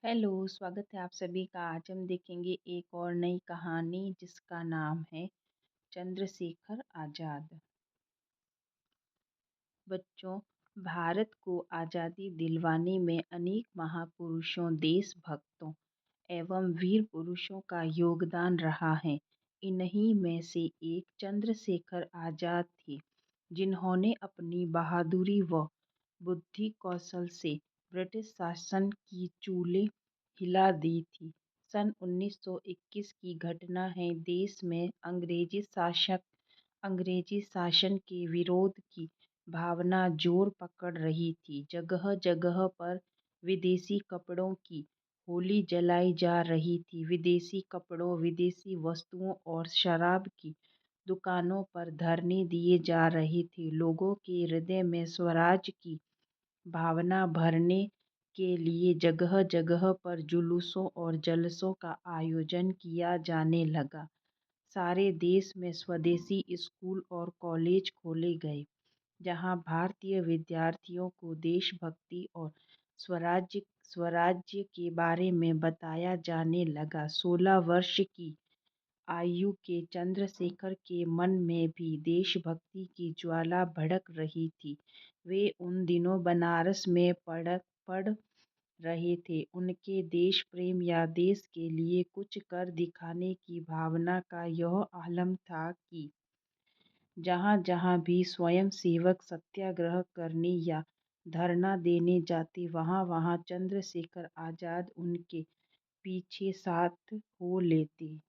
Hello, स्वागत है आप सभी का। आज हम देखेंगे एक और नई कहानी जिसका नाम है चंद्रशेखर आज़ाद। बच्चों, भारत को आज़ादी दिलवाने में अनेक महापुरुषों, देशभक्तों एवं वीर पुरुषों का योगदान रहा है। इन्हीं में से एक चंद्रशेखर आज़ाद थे, जिन्होंने अपनी बहादुरी व बुद्धि कौशल से ब्रिटिश शासन की चूलें हिला दी थी। सन 1921 की घटना है। देश में अंग्रेजी शासन के विरोध की भावना जोर पकड़ रही थी। जगह जगह पर विदेशी कपड़ों की होली जलाई जा रही थी। विदेशी कपड़ों, विदेशी वस्तुओं और शराब की दुकानों पर धरने दिए जा रहे थे। लोगों के हृदय में स्वराज की भावना भरने के लिए जगह जगह पर जुलूसों और जलसों का आयोजन किया जाने लगा। सारे देश में स्वदेशी स्कूल और कॉलेज खोले गए, जहां भारतीय विद्यार्थियों को देशभक्ति और स्वराज्य के बारे में बताया जाने लगा। 16 वर्ष की आयु के चंद्रशेखर के मन में भी देशभक्ति की ज्वाला भड़क रही थी। वे उन दिनों बनारस में पढ़ रहे थे। उनके देश प्रेम या देश के लिए कुछ कर दिखाने की भावना का यह आलम था कि जहाँ जहाँ भी स्वयं सेवक सत्याग्रह करने या धरना देने जाते, वहाँ वहाँ चंद्रशेखर आज़ाद उनके पीछे साथ हो लेते।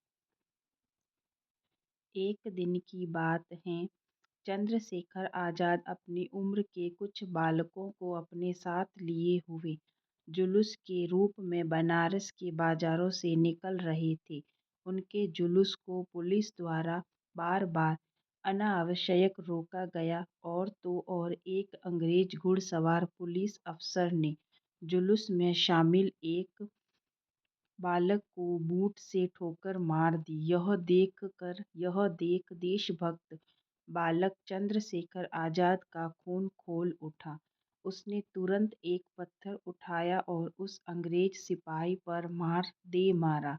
एक दिन की बात है। चंद्रशेखर आज़ाद अपनी उम्र के कुछ बालकों को अपने साथ लिए हुए जुलूस के रूप में बनारस के बाजारों से निकल रहे थे। उनके जुलूस को पुलिस द्वारा बार बार अनावश्यक रोका गया, और तो और एक अंग्रेज घुड़सवार पुलिस अफसर ने जुलूस में शामिल एक बालक को बूट से ठोकर मार दी। यह देख देशभक्त बालक चंद्रशेखर आज़ाद का खून खौल उठा। उसने तुरंत एक पत्थर उठाया और उस अंग्रेज सिपाही पर मारा।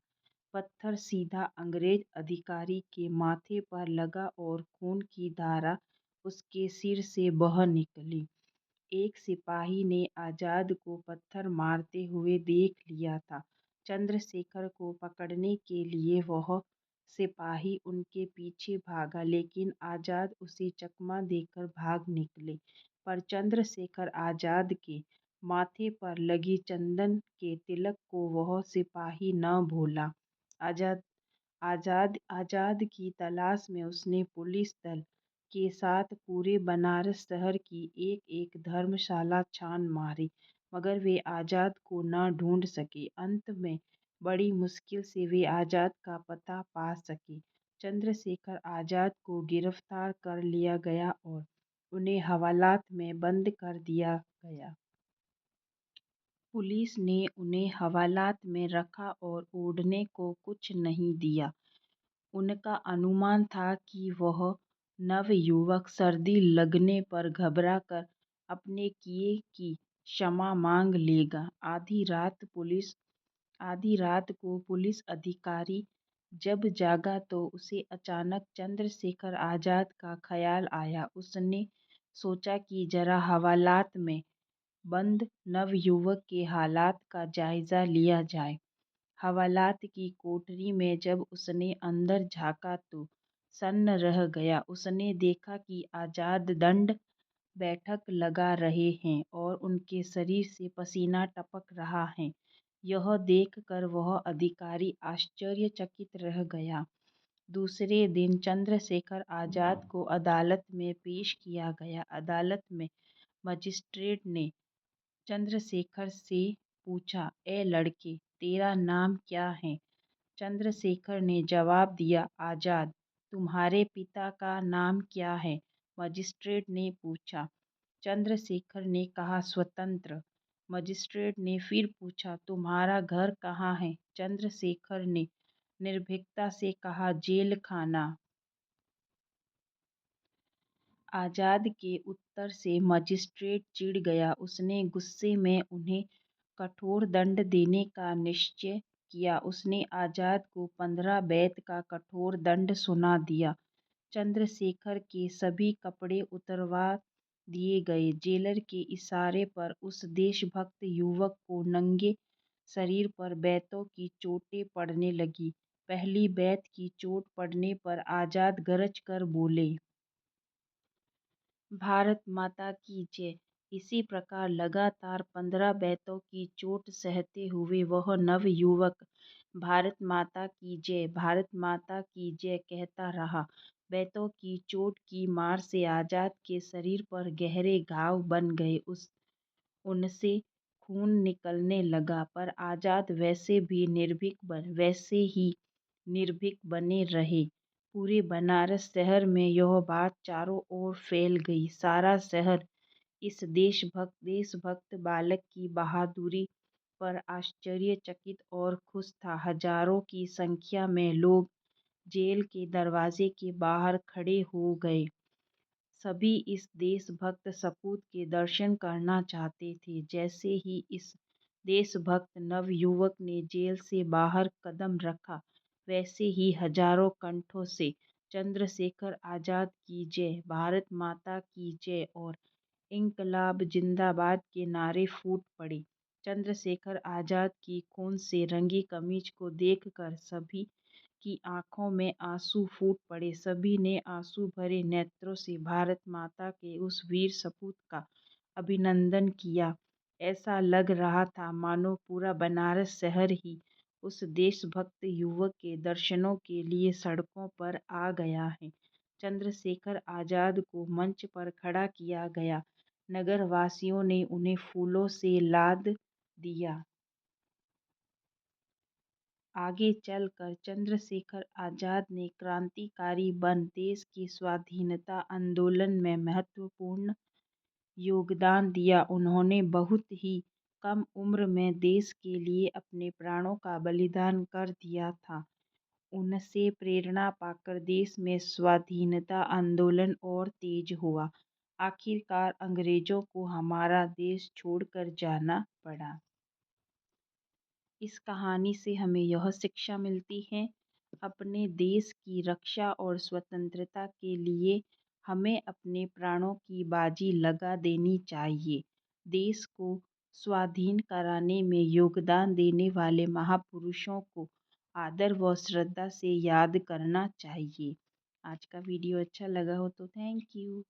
पत्थर सीधा अंग्रेज अधिकारी के माथे पर लगा और खून की धारा उसके सिर से बह निकली। एक सिपाही ने आज़ाद को पत्थर मारते हुए देख लिया था। चंद्रशेखर को पकड़ने के लिए वह सिपाही उनके पीछे भागा, लेकिन आज़ाद उसे चकमा देकर भाग निकले। पर चंद्रशेखर आज़ाद के माथे पर लगी चंदन के तिलक को वह सिपाही न भूला। आज़ाद आज़ाद की तलाश में उसने पुलिस दल के साथ पूरे बनारस शहर की एक एक धर्मशाला छान मारी, मगर वे आज़ाद को न ढूंढ सके। अंत में बड़ी मुश्किल से वे आज़ाद का पता पा सके। चंद्रशेखर आज़ाद को गिरफ्तार कर लिया गया और उन्हें हवालात में बंद कर दिया गया। पुलिस ने उन्हें हवालात में रखा और ओढ़ने को कुछ नहीं दिया। उनका अनुमान था कि वह नवयुवक सर्दी लगने पर घबराकर अपने किए की क्षमा मांग लेगा। आधी रात को पुलिस अधिकारी जब जागा तो उसे अचानक चंद्रशेखर आज़ाद का ख्याल आया। उसने सोचा कि जरा हवालात में बंद नवयुवक के हालात का जायजा लिया जाए। हवालात की कोठरी में जब उसने अंदर झाँका तो सन्न रह गया। उसने देखा कि आज़ाद दंड बैठक लगा रहे हैं और उनके शरीर से पसीना टपक रहा है। यह देखकर वह अधिकारी आश्चर्यचकित रह गया। दूसरे दिन चंद्रशेखर आज़ाद को अदालत में पेश किया गया। अदालत में मजिस्ट्रेट ने चंद्रशेखर से पूछा, ए लड़के, तेरा नाम क्या है? चंद्रशेखर ने जवाब दिया, आज़ाद। तुम्हारे पिता का नाम क्या है? मजिस्ट्रेट ने पूछा। चंद्रशेखर ने कहा, स्वतंत्र। मजिस्ट्रेट ने फिर पूछा, तुम्हारा घर कहाँ है? चंद्रशेखर ने निर्भीकता से कहा, जेल खाना। आज़ाद के उत्तर से मजिस्ट्रेट चिढ़ गया। उसने गुस्से में उन्हें कठोर दंड देने का निश्चय किया। उसने आजाद को 15 बेत का कठोर दंड सुना दिया। चंद्रशेखर के सभी कपड़े उतरवा दिए गए। जेलर के इशारे पर उस देशभक्त युवक को नंगे शरीर पर बेतों की चोटें पड़ने लगी। पहली बेत की चोट पड़ने पर आजाद गरज कर बोले, भारत माता की जय। इसी प्रकार लगातार 15 बेतों की चोट सहते हुए वह नवयुवक भारत माता की जय, भारत माता की जय कहता रहा। बेतों की चोट की मार से आजाद के शरीर पर गहरे घाव बन गए। उनसे खून निकलने लगा, पर आजाद वैसे ही निर्भीक बने रहे। पूरे बनारस शहर में यह बात चारों ओर फैल गई। सारा शहर इस देशभक्त बालक की बहादुरी पर आश्चर्यचकित और खुश था। हजारों की संख्या में लोग जेल के दरवाजे के बाहर खड़े हो गए। सभी इस देशभक्त सपूत के दर्शन करना चाहते थे। जैसे ही इस देशभक्त नवयुवक ने जेल से बाहर कदम रखा, वैसे ही हजारों कंठों से चंद्रशेखर आजाद की जय, भारत माता की जय और इंकलाब जिंदाबाद के नारे फूट पड़े। चंद्रशेखर आजाद की खून से रंगी कमीज को देखकर सभी की आंखों में आंसू फूट पड़े। सभी ने आंसू भरे नेत्रों से भारत माता के उस वीर सपूत का अभिनंदन किया। ऐसा लग रहा था मानो पूरा बनारस शहर ही उस देशभक्त युवक के दर्शनों के लिए सड़कों पर आ गया है। चंद्रशेखर आजाद को मंच पर खड़ा किया गया। नगरवासियों ने उन्हें फूलों से लाद दिया। आगे चलकर चंद्रशेखर आजाद ने क्रांतिकारी बन देश के स्वाधीनता आंदोलन में महत्वपूर्ण योगदान दिया। उन्होंने बहुत ही कम उम्र में देश के लिए अपने प्राणों का बलिदान कर दिया था। उनसे प्रेरणा पाकर देश में स्वाधीनता आंदोलन और तेज हुआ। आखिरकार अंग्रेजों को हमारा देश छोड़कर जाना पड़ा। इस कहानी से हमें यह शिक्षा मिलती है, अपने देश की रक्षा और स्वतंत्रता के लिए हमें अपने प्राणों की बाजी लगा देनी चाहिए। देश को स्वाधीन कराने में योगदान देने वाले महापुरुषों को आदर व श्रद्धा से याद करना चाहिए। आज का वीडियो अच्छा लगा हो तो थैंक यू।